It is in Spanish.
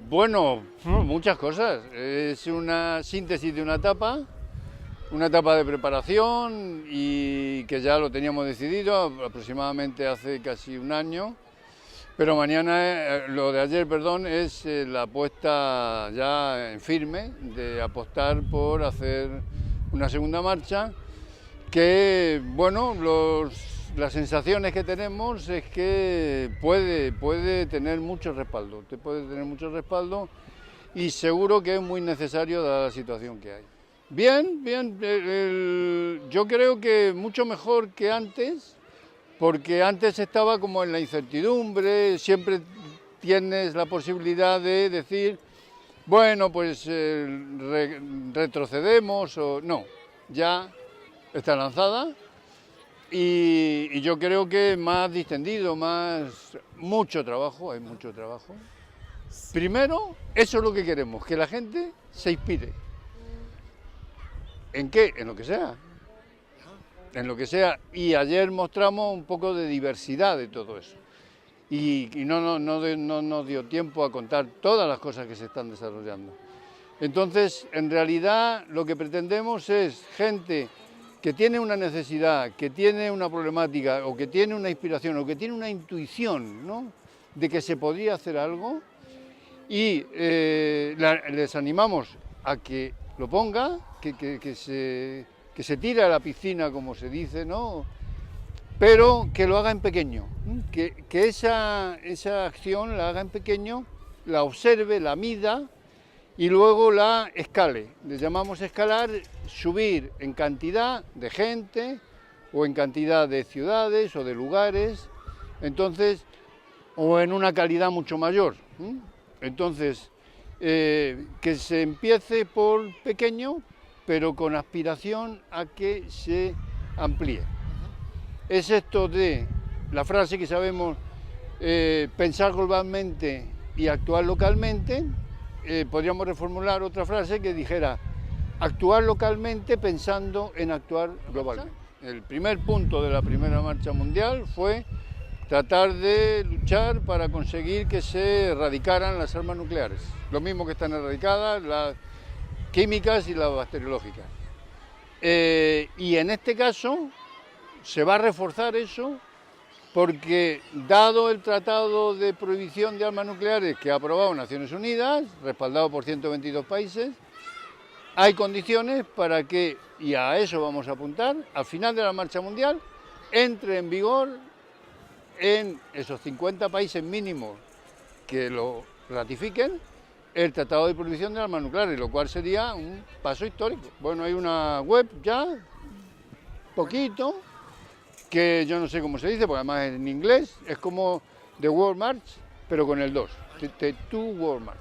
Bueno, muchas cosas. Es una síntesis de una etapa de preparación y que ya lo teníamos decidido aproximadamente hace casi un año. Pero mañana, lo de ayer, perdón, es la apuesta ya en firme de apostar por hacer una segunda marcha que, bueno, las sensaciones que tenemos es que puede tener mucho respaldo, y seguro que es muy necesario dada la situación que hay. Bien, yo creo que mucho mejor que antes, porque antes estaba como en la incertidumbre, siempre tienes la posibilidad de decir, bueno, pues retrocedemos o no, ya está lanzada y yo creo que más distendido, mucho trabajo, hay mucho trabajo. Primero, eso es lo que queremos, que la gente se inspire. ¿En qué? En lo que sea. En lo que sea. Y ayer mostramos un poco de diversidad de todo eso. Y no nos dio tiempo a contar todas las cosas que se están desarrollando. Entonces, en realidad, lo que pretendemos es gente que tiene una necesidad, que tiene una problemática, o que tiene una inspiración, o que tiene una intuición, ¿no?, de que se podría hacer algo, y les animamos a que lo ponga, que se tire a la piscina, como se dice, ¿no?, pero que lo haga en pequeño, que esa acción la haga en pequeño, la observe, la mida y luego la escale. Le llamamos escalar, subir en cantidad de gente o en cantidad de ciudades o de lugares, entonces, o en una calidad mucho mayor. Entonces, que se empiece por pequeño, pero con aspiración a que se amplíe. Es esto de la frase que sabemos, pensar globalmente y actuar localmente. Podríamos reformular otra frase que dijera, actuar localmente pensando en actuar globalmente. El primer punto de la primera marcha mundial fue tratar de luchar para conseguir que se erradicaran las armas nucleares, lo mismo que están erradicadas las químicas y las bacteriológicas. Y en este caso se va a reforzar eso porque, dado el Tratado de Prohibición de Armas Nucleares que ha aprobado Naciones Unidas, respaldado por 122 países, hay condiciones para que, y a eso vamos a apuntar, al final de la marcha mundial, entre en vigor en esos 50 países mínimos que lo ratifiquen el Tratado de Prohibición de Armas Nucleares, lo cual sería un paso histórico. Bueno, hay una web ya, poquito, que yo no sé cómo se dice, porque además es en inglés, es como The World March, pero con el 2, The Two World March.